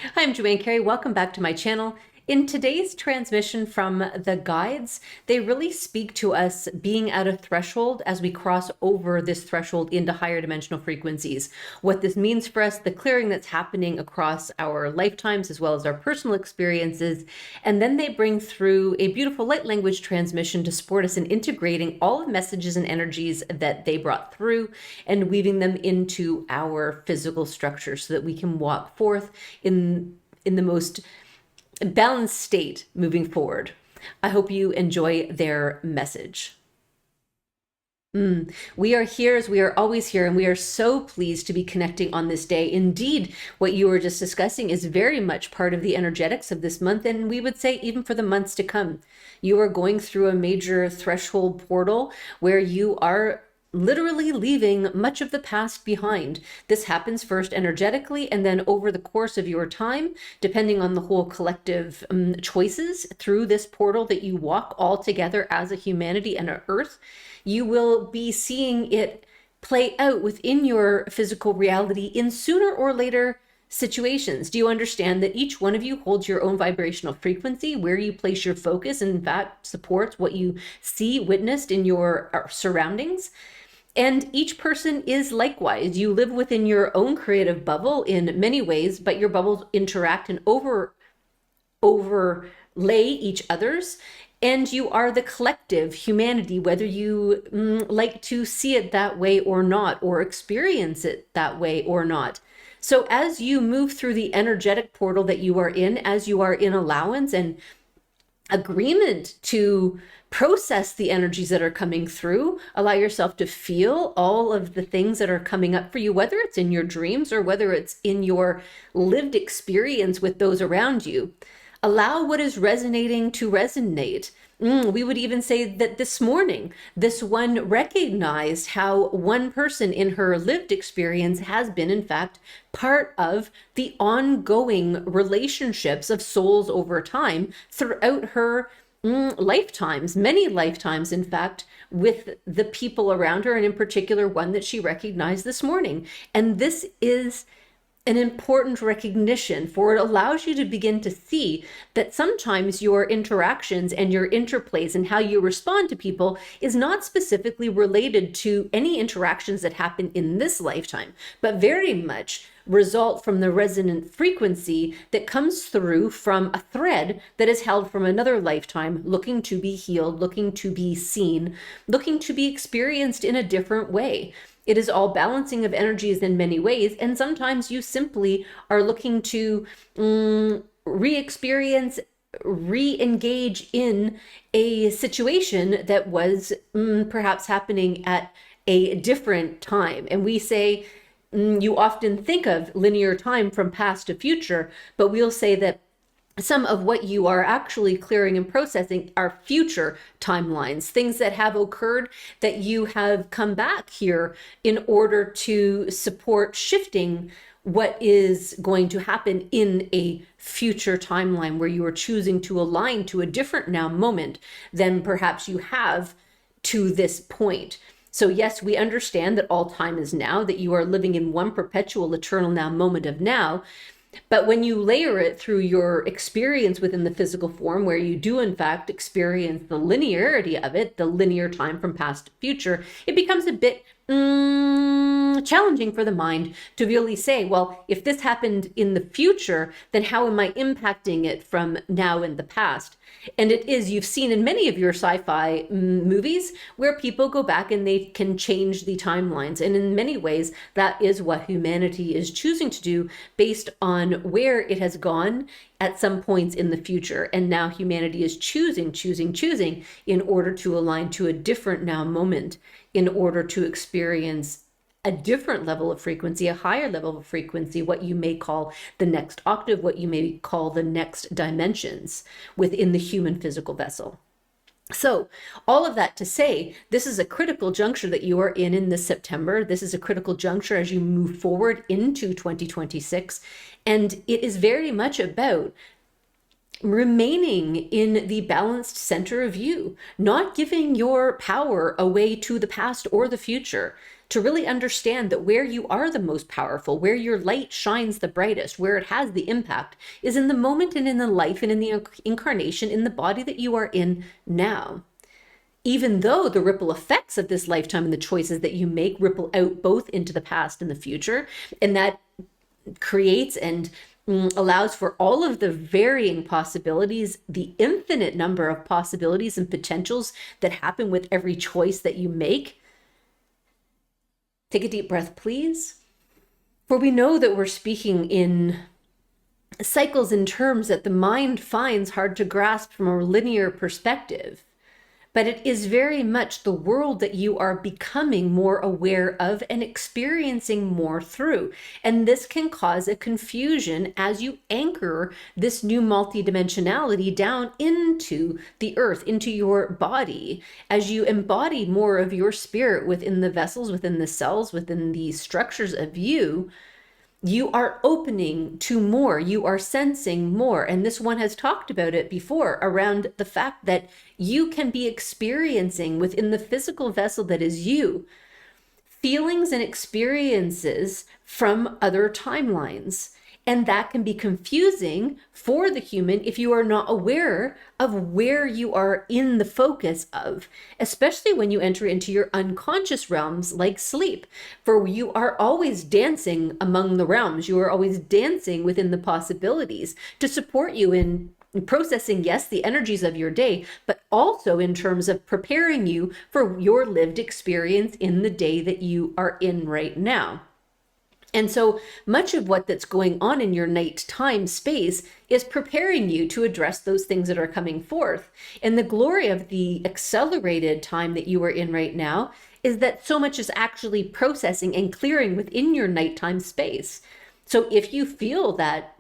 Hi, I'm Joanne Cary. Welcome back to my channel. In today's transmission from the guides, they really speak to us being at a threshold as we cross over this threshold into higher dimensional frequencies. What this means for us, the clearing that's happening across our lifetimes as well as our personal experiences. And then they bring through a beautiful light language transmission to support us in integrating all the messages and energies that they brought through and weaving them into our physical structure so that we can walk forth in the most balanced state moving forward. I hope you enjoy their message. We are here as we are always here, and we are so pleased to be connecting on this day. Indeed, what you were just discussing is very much part of the energetics of this month, and we would say even for the months to come. You are going through a major threshold portal where you are literally leaving much of the past behind. This happens first energetically, and then over the course of your time, depending on the whole collective choices through this portal that you walk all together as a humanity and an earth, you will be seeing it play out within your physical reality in sooner or later situations. Do you understand that each one of you holds your own vibrational frequency? Where you place your focus, and in fact, supports what you see witnessed in your surroundings. And each person is likewise. You live within your own creative bubble in many ways, but your bubbles interact and overlay each other's. And you are the collective humanity, whether you like to see it that way or not, or experience it that way or not. So as you move through the energetic portal that you are in, as you are in allowance and agreement to process the energies that are coming through, allow yourself to feel all of the things that are coming up for you, whether it's in your dreams or whether it's in your lived experience with those around you. Allow what is resonating to resonate. We would even say that this morning, this one recognized how one person in her lived experience has been, in fact, part of the ongoing relationships of souls over time throughout her lifetimes, many lifetimes, in fact, with the people around her, and in particular, one that she recognized this morning. And this is an important recognition, for it allows you to begin to see that sometimes your interactions and your interplays and how you respond to people is not specifically related to any interactions that happen in this lifetime, but very much result from the resonant frequency that comes through from a thread that is held from another lifetime, looking to be healed, looking to be seen, looking to be experienced in a different way. It is all balancing of energies in many ways, and sometimes you simply are looking to re-experience, re-engage in a situation that was perhaps happening at a different time. And we say, you often think of linear time from past to future, but we'll say that some of what you are actually clearing and processing are future timelines, things that have occurred that you have come back here in order to support shifting what is going to happen in a future timeline where you are choosing to align to a different now moment than perhaps you have to this point. So yes, we understand that all time is now, that you are living in one perpetual eternal now moment of now. But when you layer it through your experience within the physical form, where you do in fact experience the linearity of it, the linear time from past to future, it becomes a bit challenging for the mind to really say, well, if this happened in the future, then how am I impacting it from now in the past? And it is, you've seen in many of your sci-fi movies where people go back and they can change the timelines. And in many ways, that is what humanity is choosing to do based on where it has gone at some points in the future. And now humanity is choosing in order to align to a different now moment, in order to experience a different level of frequency, a higher level of frequency, what you may call the next octave, what you may call the next dimensions within the human physical vessel. So all of that to say, this is a critical juncture that you are in this September. This is a critical juncture as you move forward into 2026. And it is very much about remaining in the balanced center of you, not giving your power away to the past or the future. to really understand that where you are the most powerful, where your light shines the brightest, where it has the impact, is in the moment and in the life and in the incarnation in the body that you are in now. Even though the ripple effects of this lifetime and the choices that you make ripple out both into the past and the future, and that creates and allows for all of the varying possibilities, the infinite number of possibilities and potentials that happen with every choice that you make. Take a deep breath, please. For we know that we're speaking in cycles and terms that the mind finds hard to grasp from a linear perspective. But it is very much the world that you are becoming more aware of and experiencing more through. And this can cause a confusion as you anchor this new multidimensionality down into the earth, into your body, as you embody more of your spirit within the vessels, within the cells, within the structures of you. You are opening to more, you are sensing more. And this one has talked about it before around the fact that you can be experiencing within the physical vessel that is you, feelings and experiences from other timelines. And that can be confusing for the human if you are not aware of where you are in the focus of, especially when you enter into your unconscious realms like sleep, for you are always dancing among the realms. You are always dancing within the possibilities to support you in processing, yes, the energies of your day, but also in terms of preparing you for your lived experience in the day that you are in right now. And so much of what that's going on in your nighttime space is preparing you to address those things that are coming forth. And the glory of the accelerated time that you are in right now is that so much is actually processing and clearing within your nighttime space. So if you feel that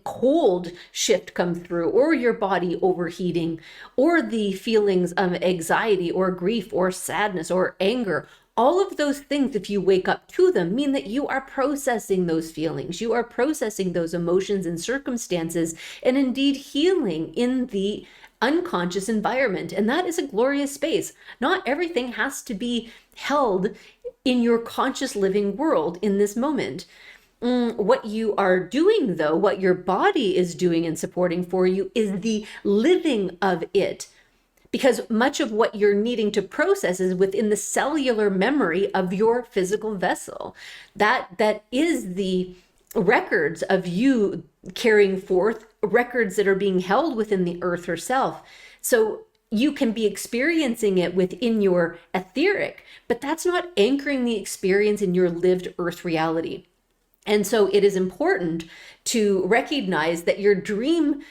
cold shift come through, or your body overheating, or the feelings of anxiety or grief or sadness or anger, all of those things, if you wake up to them, mean that you are processing those feelings. You are processing those emotions and circumstances, and indeed healing in the unconscious environment. And that is a glorious space. Not everything has to be held in your conscious living world in this moment. What you are doing, though, what your body is doing and supporting for you, is the living of it. Because much of what you're needing to process is within the cellular memory of your physical vessel. That is the records of you carrying forth, records that are being held within the earth herself. So you can be experiencing it within your etheric, but that's not anchoring the experience in your lived earth reality. And so it is important to recognize that your dreamscape,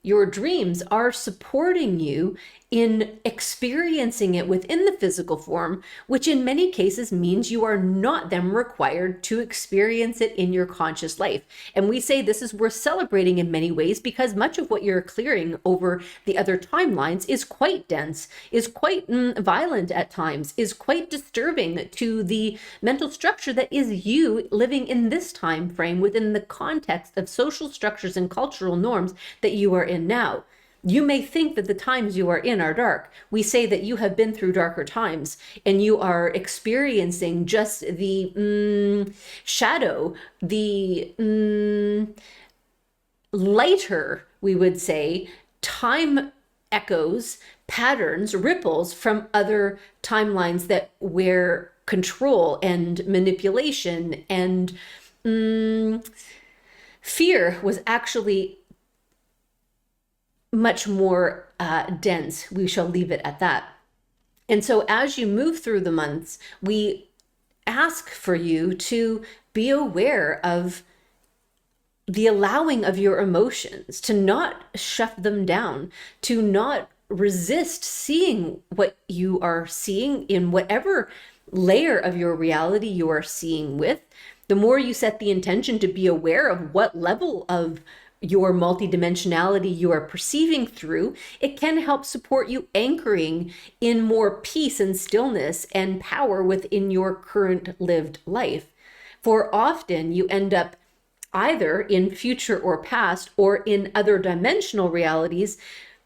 your dreams are supporting you in experiencing it within the physical form, which in many cases means you are not then required to experience it in your conscious life. And we say this is worth celebrating in many ways, because much of what you're clearing over the other timelines is quite dense, is quite violent at times, is quite disturbing to the mental structure that is you living in this time frame within the context of social structures and cultural norms that you are in now. You may think that the times you are in are dark. We say that you have been through darker times and you are experiencing just the shadow, the lighter, we would say, time echoes, patterns, ripples from other timelines that where control and manipulation and fear was actually much more dense. We shall leave it at that. And so as you move through the months, we ask for you to be aware of the allowing of your emotions, to not shut them down, to not resist seeing what you are seeing in whatever layer of your reality you are seeing with. The more you set the intention to be aware of what level of your multidimensionality you are perceiving through, it can help support you anchoring in more peace and stillness and power within your current lived life. For often you end up either in future or past or in other dimensional realities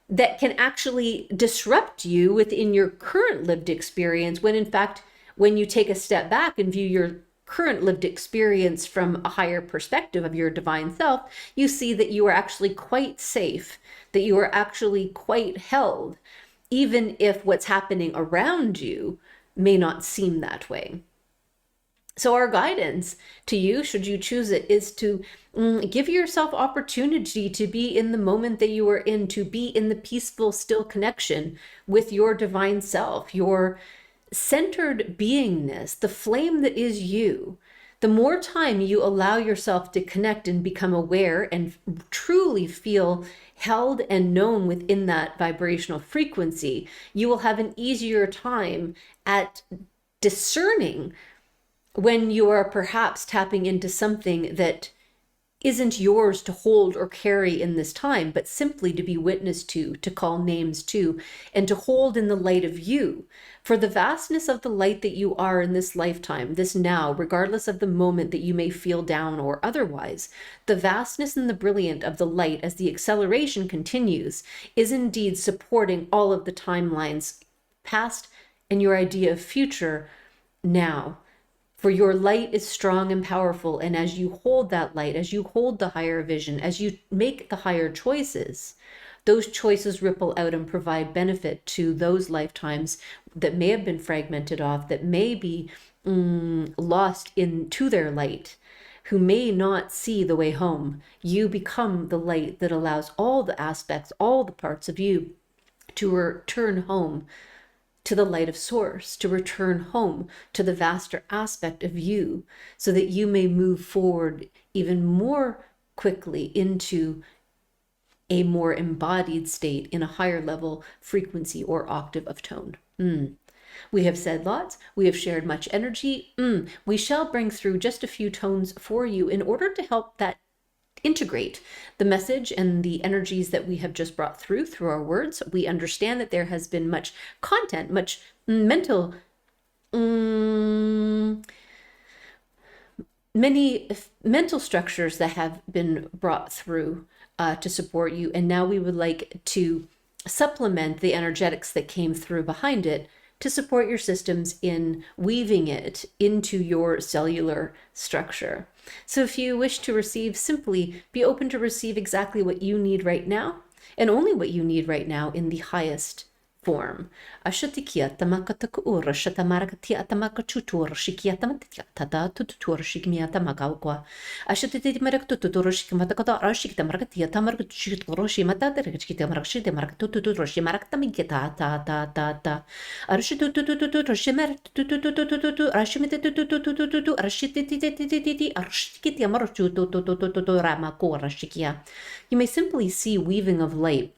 that can actually disrupt you within your current lived experience, when in fact when you take a step back and view your current lived experience from a higher perspective of your divine self, you see that you are actually quite safe, that you are actually quite held, even if what's happening around you may not seem that way. So our guidance to you, should you choose it, is to give yourself opportunity to be in the moment that you are in, to be in the peaceful, still connection with your divine self, your centered beingness, the flame that is you. The more time you allow yourself to connect and become aware and truly feel held and known within that vibrational frequency, you will have an easier time at discerning when you are perhaps tapping into something that isn't yours to hold or carry in this time, but simply to be witness to call names to, and to hold in the light of you. For the vastness of the light that you are in this lifetime, this now, regardless of the moment that you may feel down or otherwise, the vastness and the brilliant of the light as the acceleration continues is indeed supporting all of the timelines, past and your idea of future now. For your light is strong and powerful, and as you hold that light, as you hold the higher vision, as you make the higher choices, those choices ripple out and provide benefit to those lifetimes that may have been fragmented off, that may be lost into their light, who may not see the way home. You become the light that allows all the aspects, all the parts of you to return home to the light of source, to return home to the vaster aspect of you, so that you may move forward even more quickly into a more embodied state in a higher level frequency or octave of tone. We have said lots, we have shared much energy. We shall bring through just a few tones for you in order to help that integrate the message and the energies that we have just brought through our words. We understand that there has been much content, much mental, many mental structures that have been brought through to support you. And now we would like to supplement the energetics that came through behind it to support your systems in weaving it into your cellular structure. So if you wish to receive, simply be open to receive exactly what you need right now, and only what you need right now in the highest form. Ashatikia tamakataku ura shatamarakatia tamakatutur shikia tamatia tata tutur shikmia tamakawqa. Ashatiti maraktutur shikmatakata rashikta marakatia tamarakatushitur shimata rekchita marakshita marakatutur shimaraktamikita ta ta ta ta. Arshitutututu shimaratutututu rashimitutututu arshitititititi arshikiti amarututututu ramakora shikia. You may simply see weaving of light,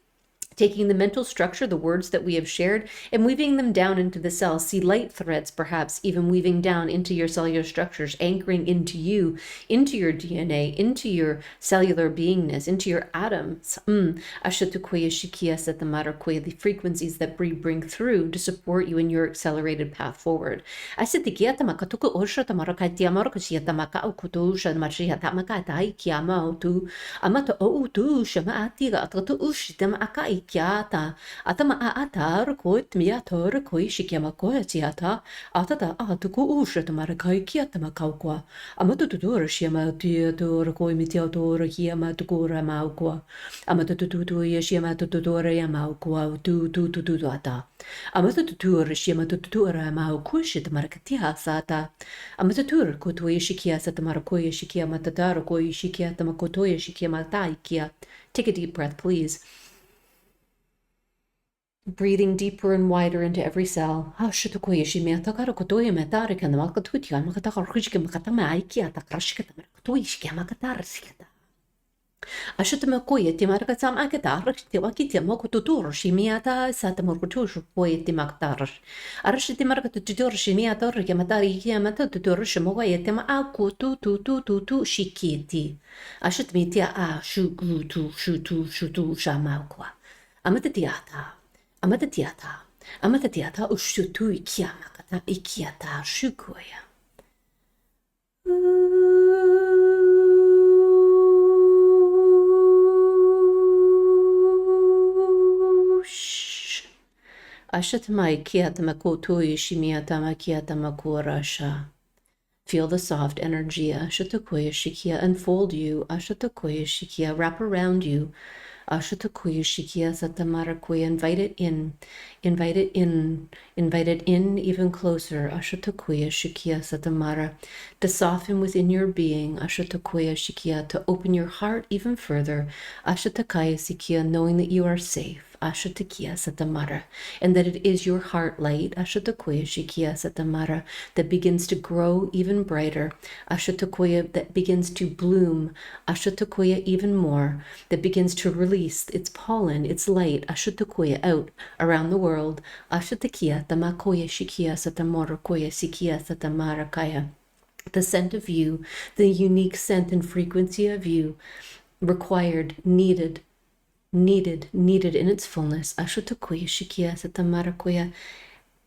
taking the mental structure, the words that we have shared, and weaving them down into the cells. See light threads, perhaps even weaving down into your cellular structures, anchoring into you, into your DNA, into your cellular beingness, into your atoms. Ashatukoya shikia satamarakwe, the frequencies that we bring through to support you in your accelerated path forward. Asatikia tamakatuku osha tamarakatia marakashia tamaka ukutu shamashia tamaka taikiama tu amata o tu shamaatiga atatu ushitam akai kiata atama atar koit miator koi shikiama koetiata atata atuku ushat marakai kiata makaukwa amatu tutur shiama tiator koi mitiator kiama tukura maukwa amatu tutu yashima tutur yamaukwa tu ata amatu tutur shiama tutura maukushit marakatia sata amatu tur kotoy shikia satamakoy shikia matatar koi shikia tamakotoy shikia mataikia. Take a deep breath, please. Breathing deeper and wider into every cell. Ashutamakoya Timarakatam Akatar, Tiwakitiamoko Tutur, Shimiata, Satamorkutush, Poetimaktar. Arashitimarkatutur, Shimiator, Yamatari, Yamata, Tutur, Shimoyetema, Akutu, Tutu, Shikiti. Ashutmitia, Shutu, Shamakwa. Amatatiata, Ushutu, Ikiamakata, Ikiata, Shukoya. Ashatamai kiatamakoto shimiatama kiatamakurasha. Feel the soft energy, Ashatakoya Shikia, unfold you, Ashatakoya Shikia, wrap around you, Ashatakoya Shikia Satamarakoya, invite it in, invite it in, invite it in even closer, Ashatakoya Shikia Satamara, to soften within your being, Ashatakoya Shikia, to open your heart even further, Ashatakaya Sikia, knowing that you are safe. Ashatakia Satamara, and that it is your heart light, Ashatakoya Shikia Satamara, that begins to grow even brighter, Ashatakoya, that begins to bloom, Ashatakoya even more, that begins to release its pollen, its light, Ashatakoya, out around the world, Ashatakia Tamakoya Shikia Satamora Koya Sikia Satamara Kaya. The scent of you, the unique scent and frequency of you, required, needed in its fullness. Ashatakoya Shikia Satamarakoya,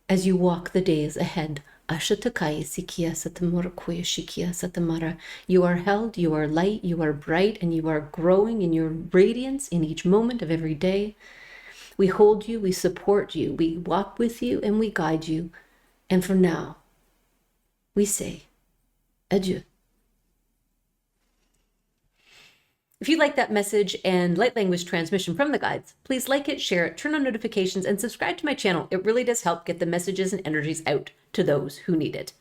as you walk the days ahead. Ashatakaya Sikia Satamarakoya Shikia Satamara. You are held, you are light, you are bright, and you are growing in your radiance in each moment of every day. We hold you, we support you, we walk with you, and we guide you. And for now, we say adieu. If you like that message and light language transmission from the guides, please like it, share it, turn on notifications, and subscribe to my channel. It really does help get the messages and energies out to those who need it.